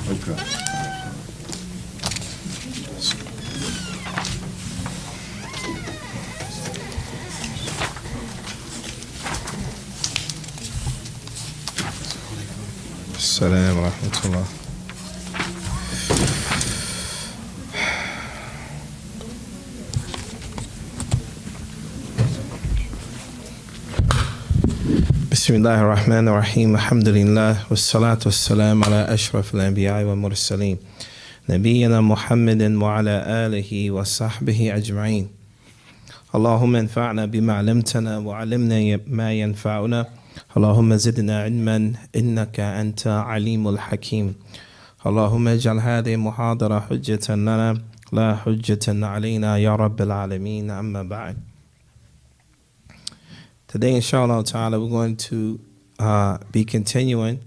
Okay. Assalamu rahmatullah. Bismillah ar-Rahman ar-Rahim. Alhamdulillah. Wassalatu wassalam ala ashraf al-anbiya'i wa mursaleen. Nabiyyina Muhammadin wa ala alihi wa sahbihi ajma'in. Allahumma anfa'na bima 'allamtana wa 'allimna ma yanfa'una. Allahumma zidna 'ilman innaka anta 'alimul hakim. Allahumma ij'al hadhihi muhadara hujjatan lana la hujjatan 'alayna ya rabbil alamin. Amma ba'd. Today, inshallah ta'ala, we're going to be continuing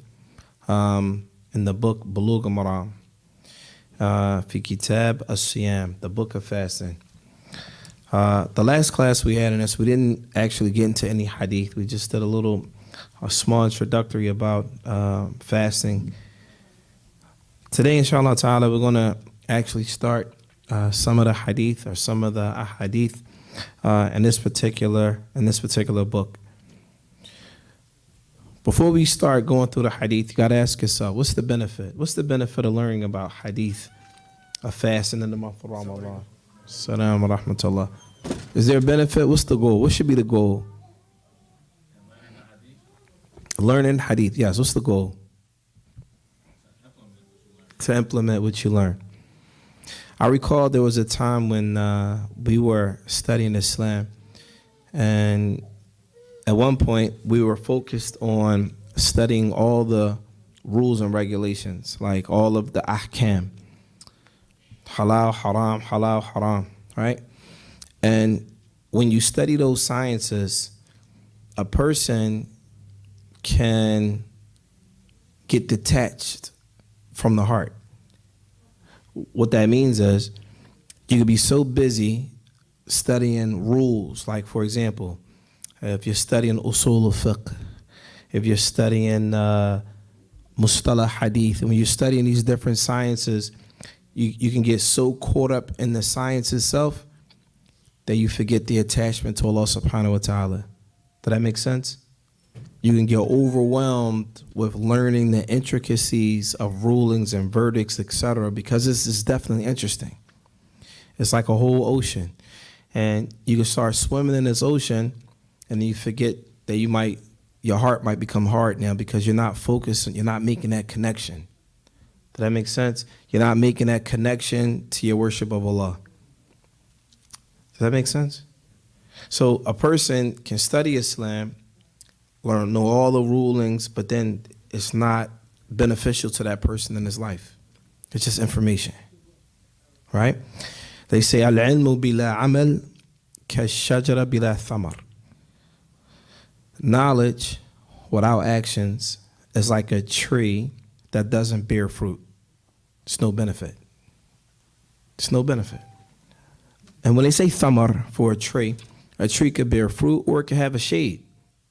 in the book Buloog Al-Maram, fi kitab as-siyam, the book of fasting. The last class we had in this, we didn't actually get into any hadith. We just did a small introductory about fasting. Today, inshallah ta'ala, we're going to actually start some of the hadith or some of the ahadith in this particular book. Before we start going through the hadith, you got to ask yourself, what's the benefit? What's the benefit of learning about hadith, of fasting in the month of Ramadan? Assalamu rahmatullah. Is there a benefit? What's the goal? What should be the goal? Learning hadith, yes. What's the goal? To implement what you learn. I recall there was a time when we were studying Islam, and at one point we were focused on studying all the rules and regulations, like all of the ahkam, halal, haram, right? And when you study those sciences, a person can get detached from the heart. What that means is you could be so busy studying rules. Like, for example, if you're studying usul al-fiqh, if you're studying mustalah hadith, and when you're studying these different sciences, you can get so caught up in the science itself that you forget the attachment to Allah subhanahu wa ta'ala. Does that make sense? You can get overwhelmed with learning the intricacies of rulings and verdicts, etc., because this is definitely interesting. It's like a whole ocean. And you can start swimming in this ocean, and then you forget that your heart might become hard now because you're not focused, you're not making that connection. Does that make sense? You're not making that connection to your worship of Allah. Does that make sense? So a person can study Islam, know all the rulings, but then it's not beneficial to that person in his life. It's just information, right? They say, al-ilmu bila amal ka-shajara bila thamar. Knowledge without actions is like a tree that doesn't bear fruit. It's no benefit. It's no benefit. And when they say thamar for a tree could bear fruit or it could have a shade.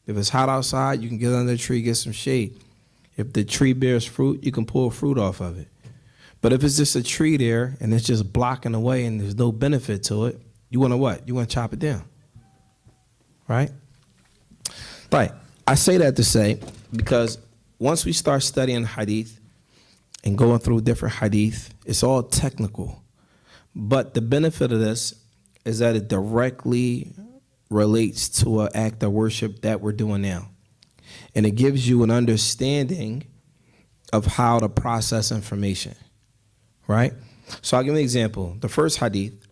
If it's hot outside, you can get under the tree, get some shade. If the tree bears fruit, you can pull fruit off of it. But if it's just a tree there and it's just blocking the way and there's no benefit to it, you want to what? You want to chop it down, right? Right. I say that to say, because once we start studying hadith and going through different hadith, it's all technical. But the benefit of this is that it directly relates to an act of worship that we're doing now. And it gives you an understanding of how to process information, right? So I'll give you an example. The first hadith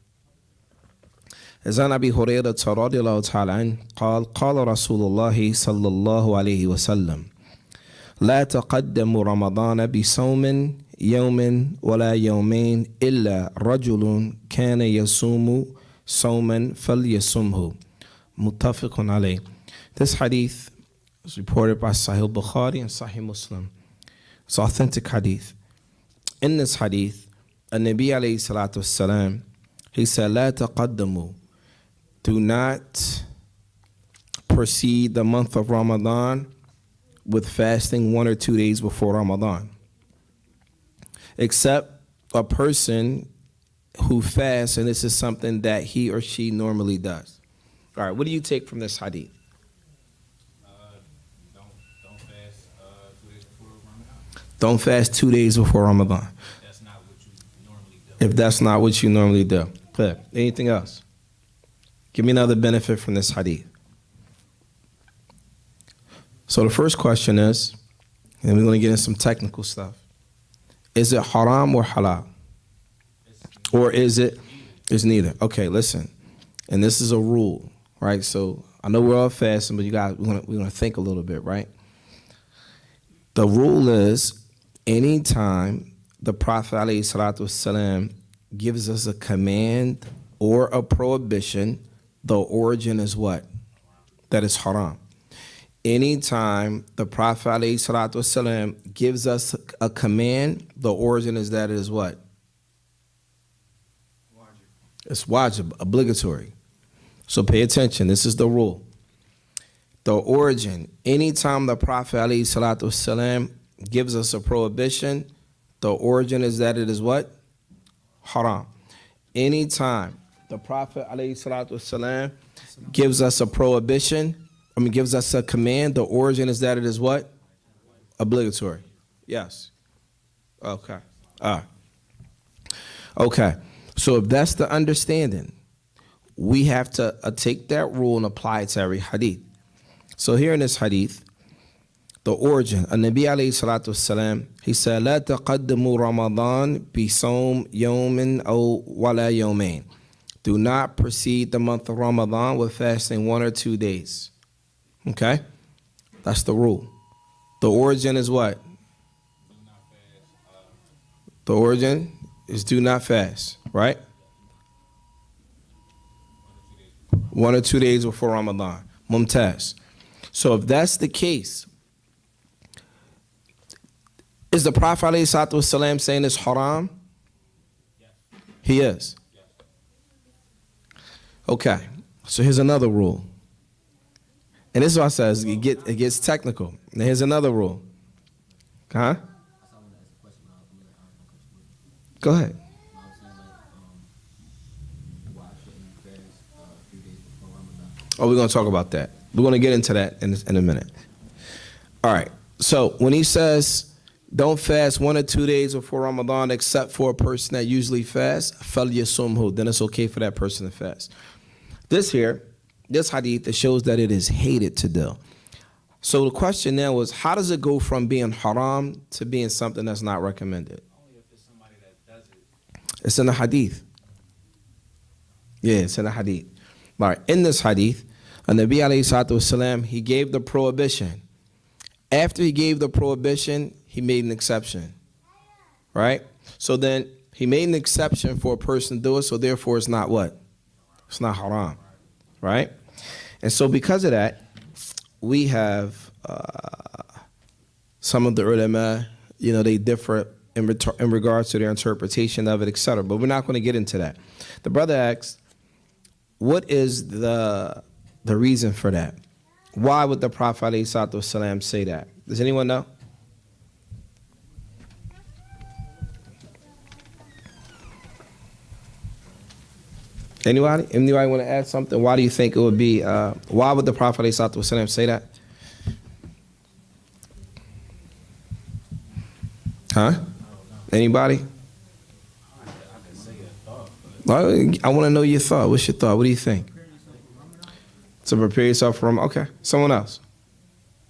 is an Abi Hurairah radiyallahu ta'ala anhu قال قال رسول الله صلى الله عليه وسلم لا تقدموا رمضان بصوم يوم ولا يومين إلا رجل كان يصوم صوما فليصمه Muttafiqun alayh. This hadith is reported by Sahih Bukhari and Sahih Muslim. It's authentic hadith. In this hadith, An-Nabi alayhi salatu wassalam, he said, La taqaddamu. Do not proceed the month of Ramadan with fasting 1 or 2 days before Ramadan. except a person who fasts, and this is something that he or she normally does. All right, what do you take from this hadith? Don't fast 2 days before Ramadan. Don't fast 2 days before Ramadan. That's not what you normally do. If that's not what you normally do. Clear. Anything else? Give me another benefit from this hadith. So the first question is, and we're going to get into some technical stuff. Is it haram or halal? Or is it? It's neither. Okay, listen. And this is a rule, right? So I know we're all fasting, but we're gonna think a little bit, right? The rule is, anytime the Prophet ﷺ gives us a command or a prohibition, the origin is what? That is haram. Anytime the Prophet ﷺ gives us a command, the origin is that it is what? It's wajib, obligatory. So pay attention. This is the rule. The origin, anytime the Prophet ﷺ gives us a prohibition, the origin is that it is what? Haram. Anytime the Prophet ﷺ gives us a prohibition, gives us a command, the origin is that it is what? Obligatory. Yes. Okay. All right. Okay. So if that's the understanding, we have to take that rule and apply it to every hadith. So here in this hadith, the origin, An-Nabi alayhi salatu wasalam, he said, لا تقدموا رمضان بصوم يوم أو ولا يومين. Do not precede the month of Ramadan with fasting 1 or 2 days. Okay? That's the rule. The origin is what? The origin is do not fast, right? 1 or 2 days before Ramadan. Mumtaz. So if that's the case, is the Prophet ﷺ saying it's haram? Yes. He is. Yes. Okay. So here's another rule. And this is what I says, it gets technical. Now here's another rule. Huh? Go ahead. Oh, we're going to talk about that. We're going to get into that in a minute. All right. So when he says, don't fast 1 or 2 days before Ramadan except for a person that usually fasts, فَلْيَصُمْهُ, then it's okay for that person to fast. This hadith, it shows that it is hated to do. So the question now was, how does it go from being haram to being something that's not recommended? Only if it's somebody that does it. It's in the hadith. Yeah, it's in the hadith. All right, in this hadith, An-Nabi alayhi salatu wasalam, he gave the prohibition. After he gave the prohibition, he made an exception. Right? So then he made an exception for a person to do it, so therefore it's not what? It's not haram. Right? And so because of that, we have some of the ulama, they differ in regards to their interpretation of it, etc. But we're not going to get into that. The brother asks, what is the reason for that? Why would the Prophet ﷺ say that? Does anyone know? Anybody want to add something? Why do you think it would be, why would the Prophet ﷺ say that? Huh? Anybody? I want to know your thought. What's your thought? What do you think? To prepare yourself for Ramadan. Okay. Someone else.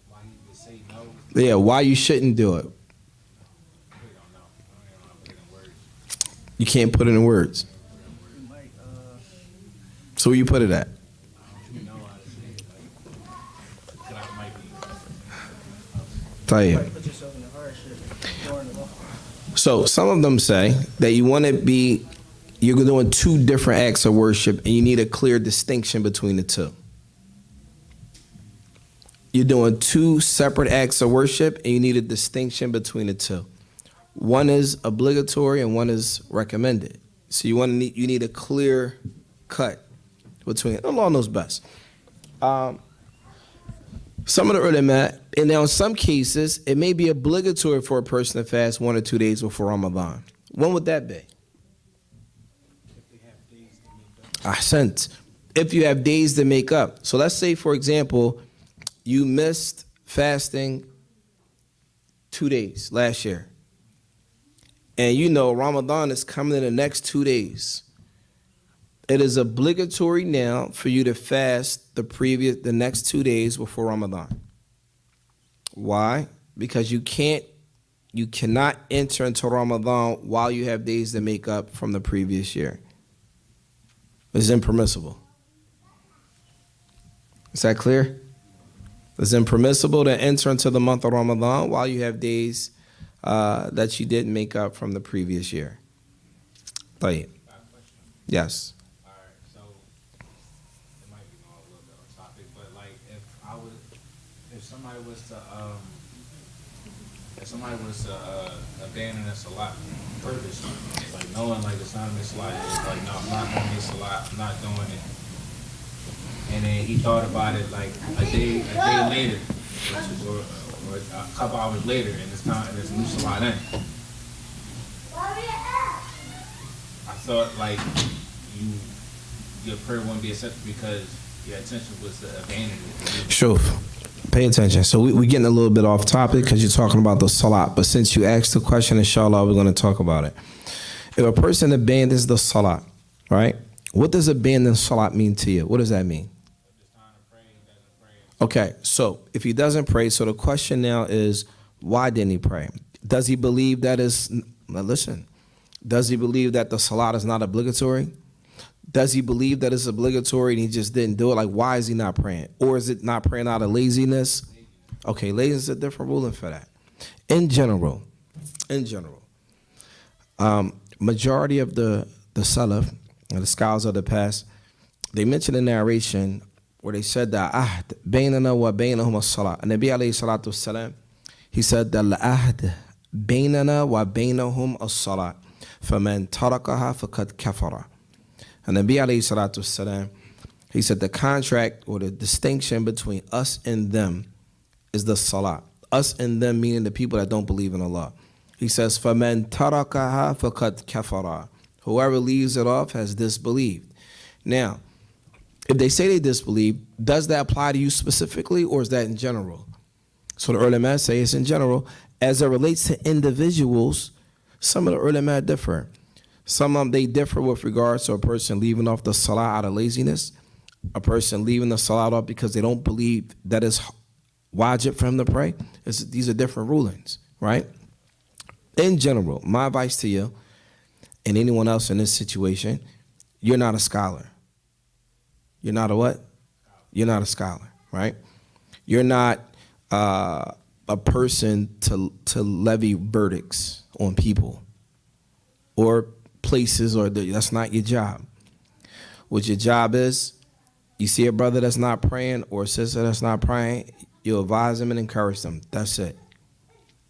Why you would say no? Yeah, why you shouldn't do it. We don't know. I don't even know how to put it in words. You can't put it in words. So where you put it at? You know how to say it. Like, I might be. Tell you. So some of them say that you're doing 2 different acts of worship and you need a clear distinction between the 2. You're doing 2 separate acts of worship and you need a distinction between the 2. One is obligatory and one is recommended. So you need a clear cut between. Allah knows best. Some of the ulama, and now in some cases, it may be obligatory for a person to fast 1 or 2 days before Ramadan. When would that be? Ahsant. If you have days to make up. So let's say, for example, you missed fasting 2 days last year. And you know Ramadan is coming in the next 2 days. It is obligatory now for you to fast the next 2 days before Ramadan. Why? Because you cannot enter into Ramadan while you have days to make up from the previous year. It's impermissible. Is that clear? It's impermissible to enter into the month of Ramadan while you have days that you didn't make up from the previous year. Tayyib. Yes. All right, so it might be a little bit off topic, but like if somebody was to abandon a salat purpose, like knowing like it's not a salat, it's like no, I'm not doing this salat, I'm not doing it. And then he thought about it like a day later, or a couple hours later, and it's time and there's a new salat in. I thought like your prayer wouldn't be accepted because your intention was to abandon it. Sure. Pay attention. So we're getting a little bit off topic because you're talking about the salat. But since you asked the question, inshallah, we're going to talk about it. If a person abandons the salat, right? What does abandon salat mean to you? What does that mean? Okay, so if he doesn't pray, so the question now is, why didn't he pray? Does he believe that is, listen, does he believe that the salat is not obligatory? Does he believe that it's obligatory and he just didn't do it? Like, why is he not praying? Or is it not praying out of laziness? Okay, laziness is a different ruling for that. In general, majority of the Salaf, the scholars of the past, they mentioned a narration where they said that ahd baynana wa baynahum as-salat. And Nabi alayhi salatu wasalam, he said that ahd baynana wa baynahum as-salat. فَمَنْ تَرَكَهَا فَقَدْ كَفَرَ. And Nabi alayhi salatu wasalam, he said the contract or the distinction between us and them is the salat. Us and them meaning the people that don't believe in Allah. He says, فَمَنْ تَرَكَهَا فَقَدْ كَفَرَ. Whoever leaves it off has disbelieved. Now, if they say they disbelieve, does that apply to you specifically or is that in general? So the ulama say it's in general. As it relates to individuals, some of the ulama differ. Some of them, they differ with regards to a person leaving off the salah out of laziness, a person leaving the salah off because they don't believe that it's wajib for him to pray. These are different rulings, right? In general, my advice to you and anyone else in this situation, you're not a scholar. You're not a what? You're not a scholar, right? You're not a person to levy verdicts on people or places, or that's not your job. What your job is, you see a brother that's not praying or a sister that's not praying, you advise them and encourage them. That's it.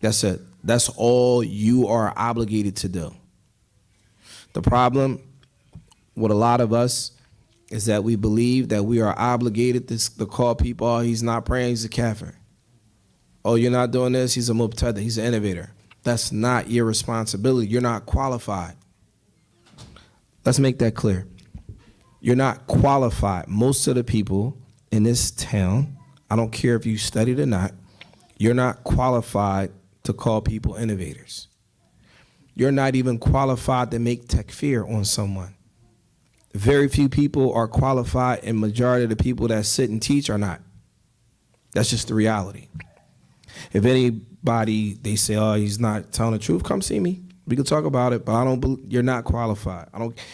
That's it. That's all you are obligated to do. The problem with a lot of us is that we believe that we are obligated to call people, oh, he's not praying, he's a kafir. Oh, you're not doing this, he's a mubtada, he's an innovator. That's not your responsibility. You're not qualified. Let's make that clear. You're not qualified. Most of the people in this town, I don't care if you studied or not, you're not qualified to call people innovators. You're not even qualified to make takfir on someone. Very few people are qualified, and majority of the people that sit and teach are not. That's just the reality. If anybody, they say, oh, he's not telling the truth, come see me. We can talk about it, but you're not qualified.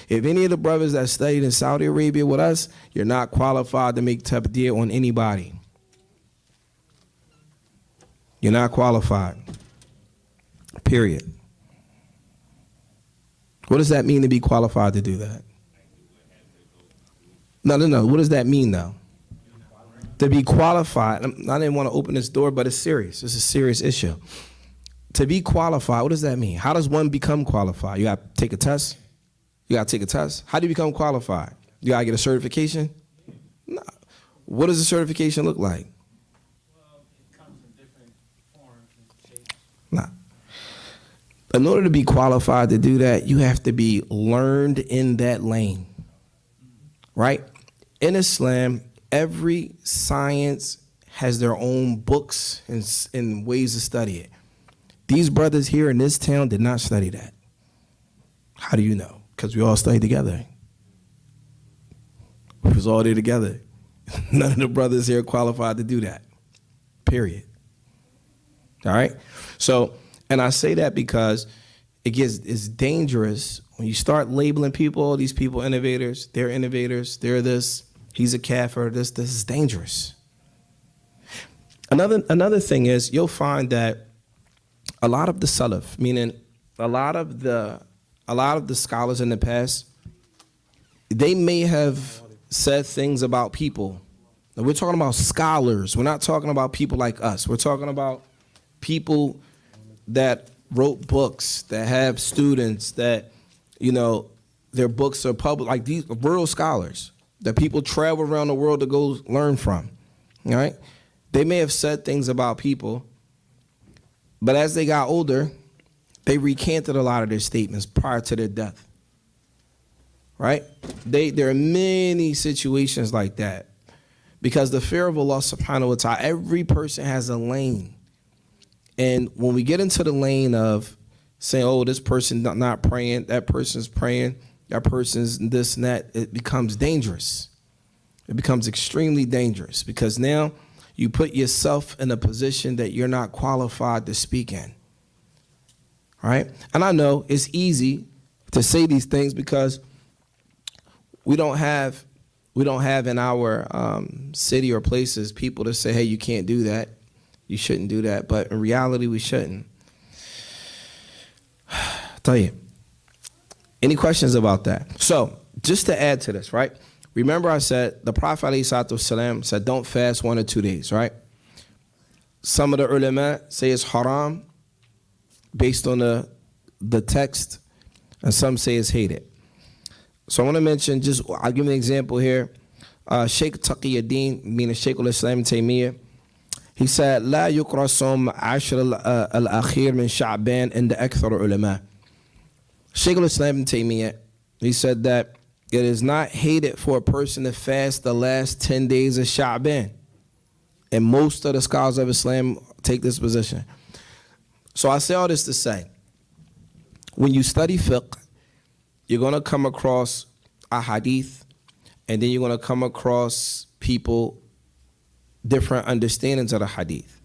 If any of the brothers that studied in Saudi Arabia with us, you're not qualified to make tabdir on anybody. You're not qualified. Period. What does that mean to be qualified to do that? No. What does that mean, though? To be qualified, I didn't want to open this door, but it's serious. It's a serious issue. To be qualified, what does that mean? How does one become qualified? You got to take a test? You got to take a test? How do you become qualified? You got to get a certification? No. What does a certification look like? Nah. In order to be qualified to do that, you have to be learned in that lane, right? In Islam, every science has their own books and ways to study it. These brothers here in this town did not study that. How do you know? Because we all studied together. We was all there together. None of the brothers here qualified to do that, period. All right? So, and I say that because it's dangerous when you start labeling people, all these people innovators, they're this, he's a kafir, this is dangerous. Another thing is you'll find that a lot of the salaf, meaning a lot of the scholars in the past, they may have said things about people. Now, we're talking about scholars. We're not talking about people like us. We're talking about people that wrote books, that have students, that, you know, their books are public, like these real scholars that people travel around the world to go learn from, all right? They may have said things about people, but as they got older, they recanted a lot of their statements prior to their death, right? There are many situations like that because the fear of Allah subhanahu wa ta'ala, every person has a lane. And when we get into the lane of saying, oh, this person not praying, that person's praying, that person's this and that, it becomes dangerous. It becomes extremely dangerous because now you put yourself in a position that you're not qualified to speak in. Right? And I know it's easy to say these things because we don't have in our city or places people to say, hey, you can't do that. You shouldn't do that. But in reality, we shouldn't. Tell you. Any questions about that? So just to add to this, right? Remember I said the Prophet ﷺ said don't fast 1 or 2 days, right? Some of the ulama say it's haram based on the text, and some say it's hated. So I want to mention, I'll give an example here. Sheikh Taqiyuddin, meaning Sheikh al-Islam Taymiyyah, he said, لا يقرأ صوم عشر الأخير من شعبان عند أكثر علماء. Sheikh al-Islam Taymiyyah, he said that it is not hated for a person to fast the last 10 days of Sha'ban. And most of the scholars of Islam take this position. So I say all this to say, when you study fiqh, you're going to come across a hadith, and then you're going to come across people, different understandings of the hadith.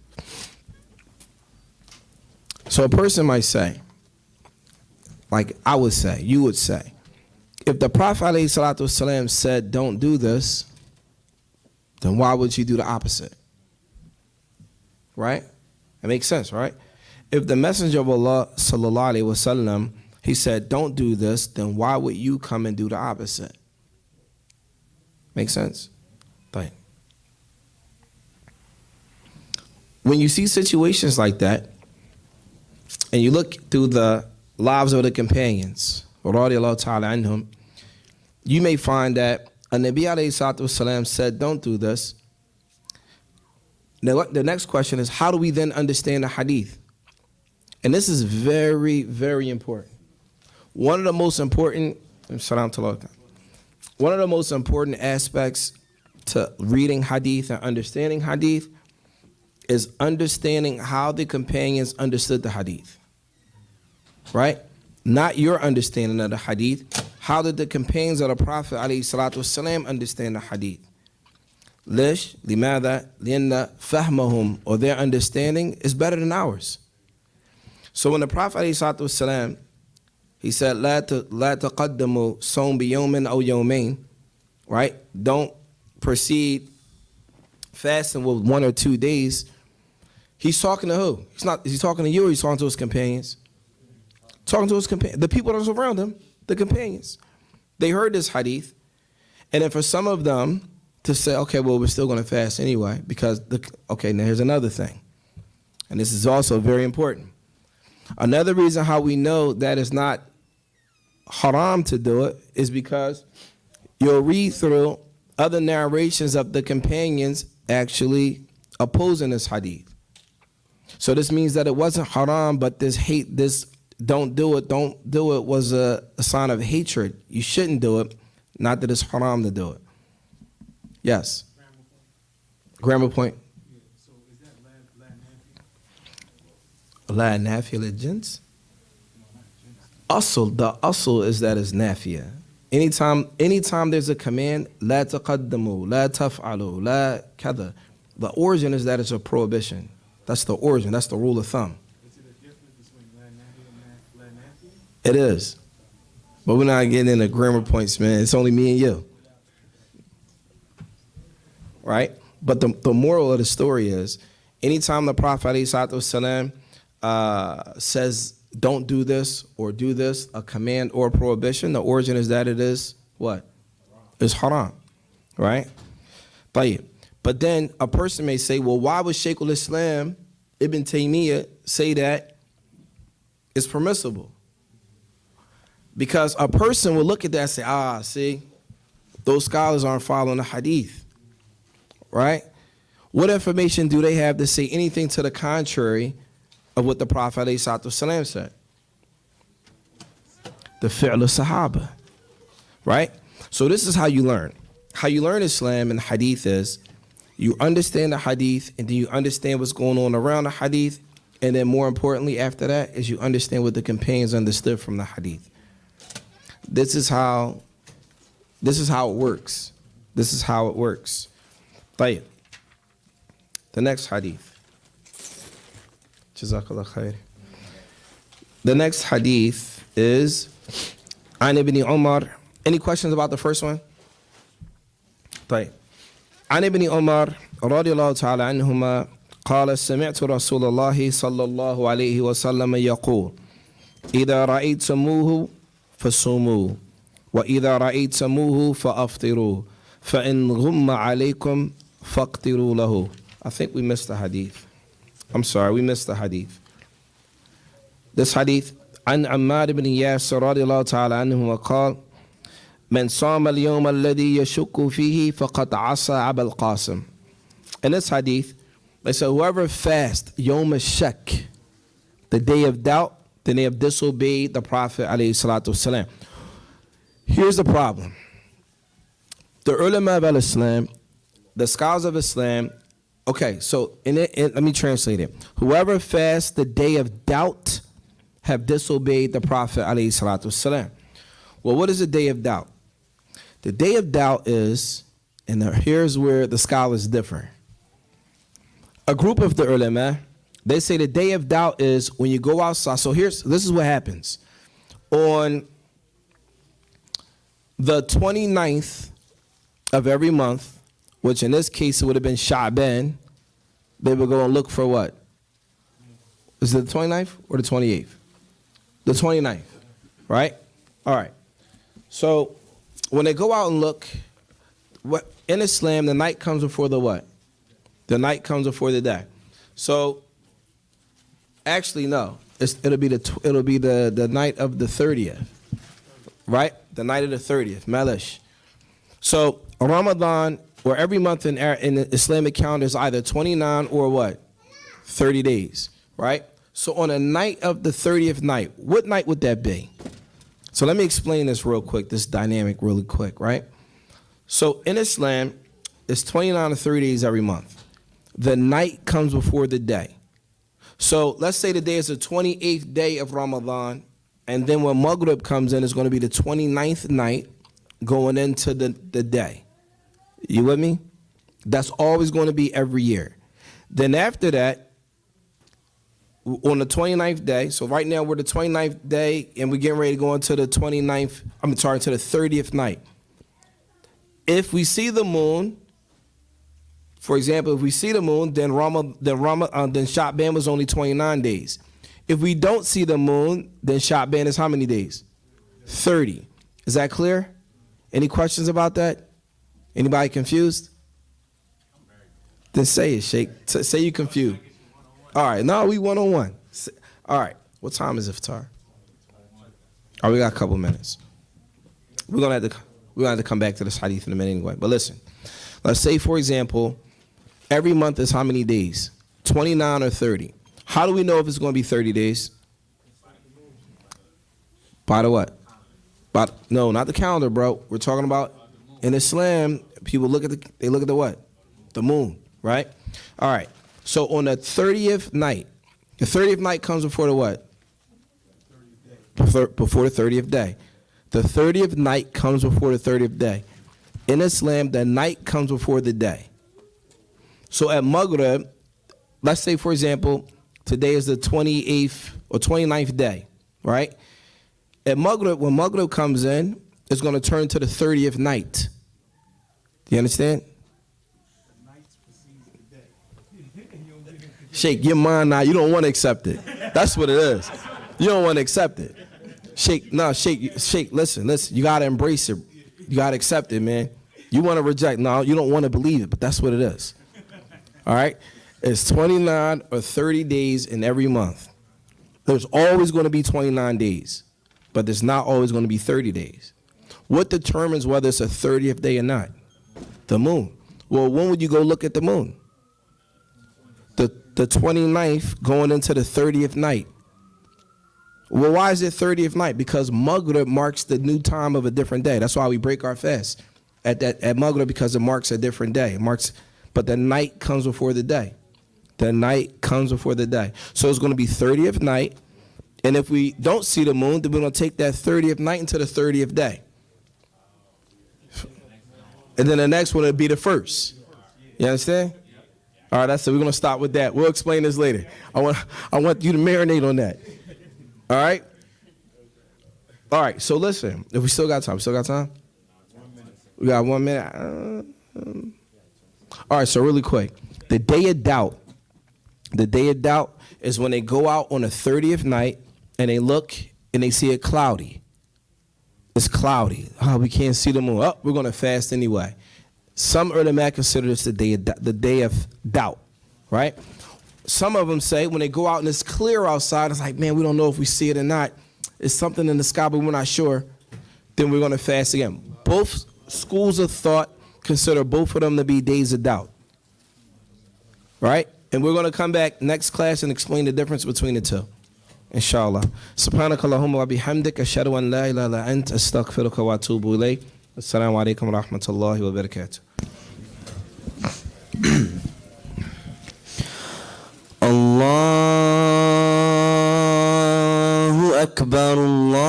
So a person might say, like I would say, you would say, if the Prophet ﷺ said don't do this, then why would you do the opposite? Right? It makes sense, right? If the Messenger of Allah sallallahu alaihi wasallam, he said don't do this, then why would you come and do the opposite? Make sense? Right. When you see situations like that, and you look through the lives of the companions, radiyallahu ta'ala anhum, you may find that a Nabi alayhi salatu wasalam said, don't do this. Now, the next question is, how do we then understand the hadith? And this is very, very important. One of the most important aspects to reading hadith and understanding hadith is understanding how the companions understood the hadith. Right? Not your understanding of the hadith. How did the companions of the Prophet ﷺ understand the hadith? Lish, limada, lianna fahmahum, or their understanding is better than ours. So when the Prophet ﷺ, he said, la taqaddamu sawm bi yawmin aw yawmain, right? Don't proceed fasting with 1 or 2 days. He's talking to who? He's talking to you, or he's talking to his companions? Talking to his companions, the people that was around him, the companions. They heard this hadith, and then for some of them to say, okay, well, we're still going to fast anyway, because, okay, now here's another thing, and this is also very important. Another reason how we know that it's not haram to do it is because you'll read through other narrations of the companions actually opposing this hadith. So this means that it wasn't haram, but this don't do it was a sign of hatred. You shouldn't do it, not that it's haram to do it. Yes. Grammar point. Yeah, so is that la nafi? La nafiya lil jins? The asl is that it's nafiya. Anytime there's a command, la taqaddamu, la taf'alu, la kada. The origin is that it's a prohibition. That's the origin. That's the rule of thumb. Is it a difference between la nafi and la nafi? It is. But we're not getting into grammar points, man. It's only me and you. Right? But the moral of the story is, anytime the Prophet ﷺ, says, don't do this or do this, a command or a prohibition, the origin is that it is what? It's haram. Right? But then a person may say, well, why would Shaykh al-Islam Ibn Taymiyyah say that it's permissible? Because a person will look at that and say, see, those scholars aren't following the hadith. Right? What information do they have to say anything to the contrary of what the Prophet ﷺ said? The fi'l sahaba. Right? So this is how you learn. How you learn Islam and hadith is, you understand the hadith, and then you understand what's going on around the hadith, and then more importantly after that is you understand what the companions understood from the hadith. This is how it works. This is how it works. طيب. The next hadith. Jazakallah khair. The next hadith is An ibn Umar. Any questions about the first one? طيب. عن ابن عمر رضي الله تعالى عنهما قال سمعت رسول الله صلى الله عليه وسلم يقول إذا رأيتموه فصوموا وإذا رأيتموه فأفطروا فإن غم عليكم فاقتروا له. I think we missed the hadith. I'm sorry, we missed the hadith. This hadith عن عمار بن ياسر رضي الله تعالى عنه قال من صام اليوم الذي يشك فيه فقد عصى أبا القاسم. In this hadith, they say whoever fasts Yom Shak, the day of doubt, then they have disobeyed the Prophet alayhi salatu wasalam. Here's the problem. The ulama of Islam, the scholars of Islam, okay, so let me translate it. Whoever fasts the day of doubt have disobeyed the Prophet alayhi salatu wasalam. Well, what is the day of doubt? The day of doubt is, and here's where the scholars differ. A group of the ulama, they say the day of doubt is when you go outside. So this is what happens. On the 29th of every month, which in this case it would have been Sha'ban, they would go and look for what? Is it the 29th or the 28th? The 29th, right? All right. So when they go out and look, in Islam, the night comes before the what? The night comes before the day. So, actually, no. It'll be the night of the 30th, right? The night of the 30th, Malish. So Ramadan, or every month in the Islamic calendar is either 29 or what? 30 days, right? So on the night of the 30th night, what night would that be? So let me explain this real quick, this dynamic really quick, right? So in Islam, it's 29 to 30 days every month. The night comes before the day. So let's say the day is the 28th day of Ramadan, and then when Maghrib comes in, it's going to be the 29th night going into the day. You with me? That's always going to be every year. Then after that, on the 29th day, so right now we're the 29th day, and we're getting ready to go into the to the 30th night. If we see the moon, for example, if we see the moon, then Sha'ban was only 29 days. If we don't see the moon, then Sha'ban is how many days? 30. Is that clear? Any questions about that? Anybody confused? Then say it, Sheikh. Say you confused. All right, no, we one-on-one. All right, what time is iftar? Oh, we got a couple minutes. We're gonna have to come back to this hadith in a minute anyway. But listen, let's say, for example, every month is how many days? 29 or 30. How do we know if it's going to be 30 days? By the what? No, not the calendar, bro. We're talking about in Islam, people look at the what? The moon, right? All right. So on the 30th night comes before the what? Before the 30th day. The 30th night comes before the 30th day. In Islam, the night comes before the day. So at Maghrib, let's say, for example, today is the 28th or 29th day, right? At Maghrib, when Maghrib comes in, it's going to turn to the 30th night. Do you understand? The nights precedes the day. You don't get it. Shake your mind now. You don't want to accept it. That's what it is. You don't want to accept it. Shake. Listen. You got to embrace it. You got to accept it, man. You want to reject. No, you don't want to believe it, but that's what it is. All right? It's 29 or 30 days in every month. There's always going to be 29 days, but there's not always going to be 30 days. What determines whether it's a 30th day or not? The moon. Well, when would you go look at the moon? The 29th going into the 30th night. Well, why is it 30th night? Because Maghrib marks the new time of a different day. That's why we break our fast at Maghrib, because it marks a different day. But the night comes before the day. The night comes before the day. So it's going to be 30th night. And if we don't see the moon, then we're going to take that 30th night into the 30th day. And then the next one will be the first. You understand? All right, that's it. We're going to stop with that. We'll explain this later. I want you to marinate on that. All right? All right, so listen. If we still got time. We got 1 minute. All right, so really quick. The day of doubt is when they go out on the 30th night and they look and they see it cloudy. It's cloudy. Oh, we can't see the moon. Oh, we're going to fast anyway. Some ulama consider this the day of doubt, right? Some of them say when they go out and it's clear outside, it's like, man, we don't know if we see it or not. It's something in the sky, but we're not sure. Then we're going to fast again. Both schools of thought consider both of them to be days of doubt, right? And we're going to come back next class and explain the difference between the two. Inshallah. Subhanakallahumma wa bihamdik ashhadu an la ilaha illa anta astaghfiruka wa atubu ilayk. Assalamu alaikum wa rahmatullahi wa barakatuh. Allahu Akbar. Allah